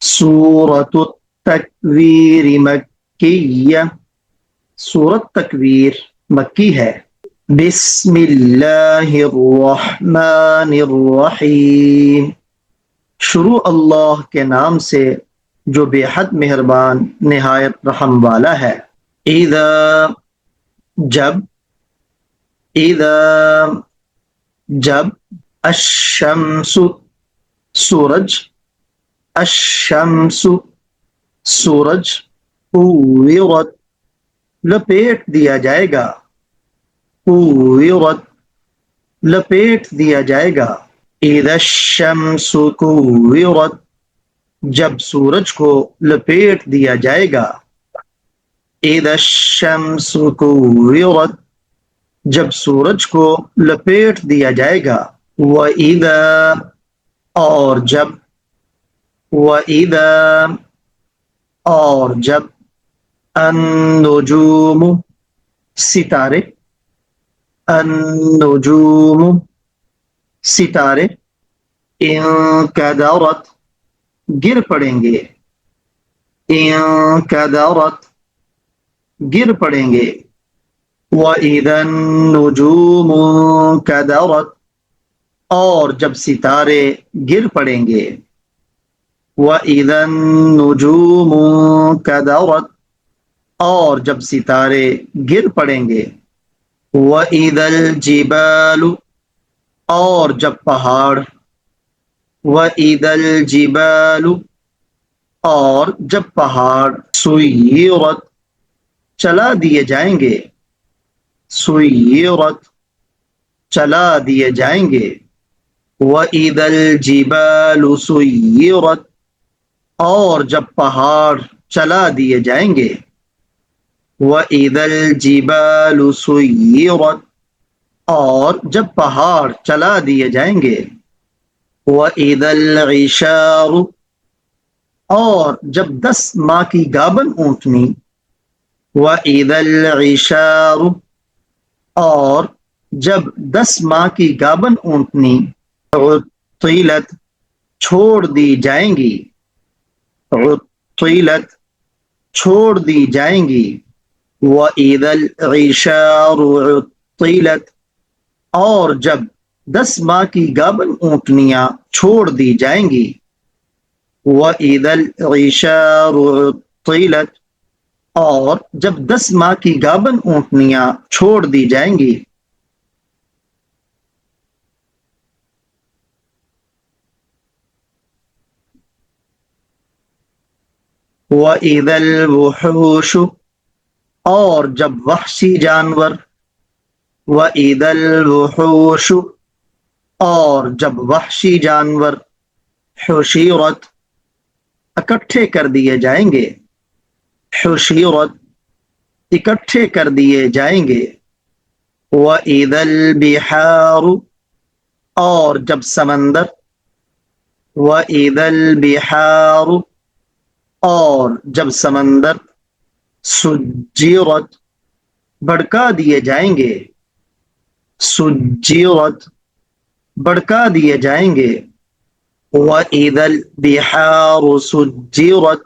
سورة التکویر مکیہ، سورت تکویر مکی ہے۔ بسم اللہ الرحمن الرحیم، شروع اللہ کے نام سے جو بے حد مہربان نہایت رحم والا ہے۔ اذا، جب، اذا، جب، الشمس، سورج، الشمس، سورج، کوورت، لپیٹ دیا جائے گا، کوورت، لپیٹ دیا جائے گا۔ اذا الشمس کوورت، جب سورج کو لپیٹ دیا جائے گا۔ اذا الشمس کوورت، جب سورج کو لپیٹ دیا جائے گا۔ وَإِذَا، اور جب، وَإِذَا، اور جب، النجوم، ستارے، النجوم، ستارے، انکدرت، گر پڑیں گے، انکدرت، گر پڑیں گے۔ وَإِذَا النُّجُومُ انكدرت، اور جب ستارے گر پڑیں گے۔ وَإِذَا النُّجُومُ انكدرت، اور جب ستارے گر پڑیں گے۔ وَإِذَا الْجِبَالُ، اور جب پہاڑ، وَإِذَا الْجِبَالُ، اور جب پہاڑ، سُيِّرَت، چلا دیے جائیں گے، سُيِّرت، چلا دیے جائیں گے۔ وَإِذَا الْجِبَالُ سُيِّرَت، اور جب پہاڑ چلا دیے جائیں گے۔ وَإِذَا الْجِبَالُ سُيِّرَت، اور جب پہاڑ چلا دیے جائیں گے۔ وَإِذَا الْعِشَارُ، اور جب 10 ماہ کی گابن اونٹنی، وَإِذَا الْعِشَارُ، اور جب 10 ماہ کی گابن اونٹنی، عطلت، چھوڑ دی جائیں گی، عطلت، چھوڑ دی جائیں گی۔ وَإِذَا الْعِشَارُ عطلت، اور جب 10 ماہ کی گابن اونٹنیاں چھوڑ دی جائیں گی۔ وَإِذَا الْعِشَارُ عطلت، اور جب 10 ماہ کی گابن اونٹنیاں چھوڑ دی جائیں گی۔ وَإِذَا الْوُحُوشُ، اور جب وحشی جانور، وَإِذَا الْوُحُوشُ، اور جب وحشی جانور، حُشِرَت، اکٹھے کر دیے جائیں گے، حُشِرَت، اکٹھے کر دیے جائیں گے۔ وَإِذَا الْبِحَارُ، اور جب سمندر، وَإِذَا الْبِحَارُ، اور جب سمندر، سُجِّرَت، بھڑکا دیے جائیں گے، سُجِّرَت، بھڑکا دیے جائیں گے۔ وَإِذَا الْبِحَارُ سُجِّرَت،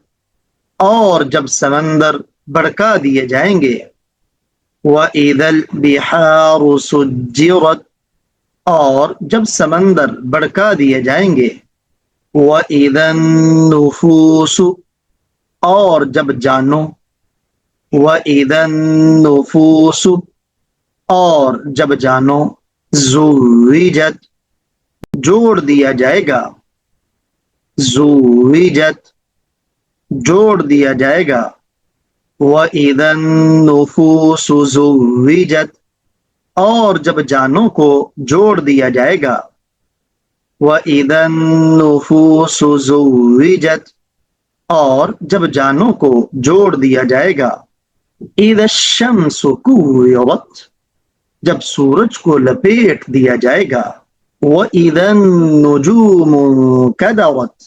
اور جب سمندر بھڑکا دیے جائیں گے۔ وَإِذَا الْبِحَارُ سُجِّرَت، اور جب سمندر بھڑکا دیے جائیں گے۔ وَإِذَا النُّفُوسُ، اور جب جانوں، وَإِذَا النُّفُوسُ، اور جب جانوں، زُوِّجَت، جوڑ دیا جائے گا، زُوِّجَت، جوڑ دیا جائے گا۔ وَإِذَا النُّفُوسُ زُوِّجَت، اور جب جانوں کو جوڑ دیا جائے گا۔ وَإِذَا النُّفُوسُ زُوِّجَت، اور جب جانوں کو جوڑ دیا جائے گا۔ اِذَا الشَّمْسُ كُوِّرَتْ، جب سورج کو لپیٹ دیا جائے گا۔ وَإِذَا النُّجُومُ انكدرت،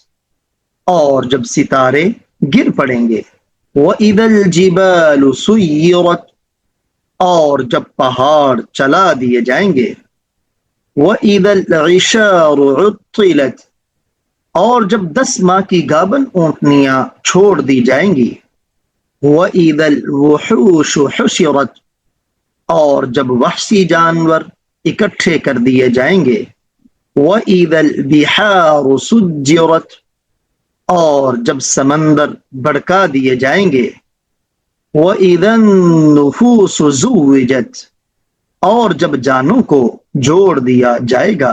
اور جب ستارے گر پڑیں گے۔ وَإِذَا الْجِبَالُ سُيِّرَتْ، اور جب پہاڑ چلا دیے جائیں گے۔ وَإِذَا الْعِشَارُ عُطِّلَتْ، اور جب 10 ماہ کی گابن اونٹنیاں چھوڑ دی جائیں گی وَإِذَا الْوُحُوشُ حُشِرَتْ اور جب وحشی جانور اکٹھے کر دیے جائیں گے وَإِذَا الْبِحَارُ سُجِّرَتْ اور جب سمندر بڑکا دیے جائیں گے وَإِذَا النُّفُوسُ زُوِّجَتْ اور جب جانوں کو جوڑ دیا جائے گا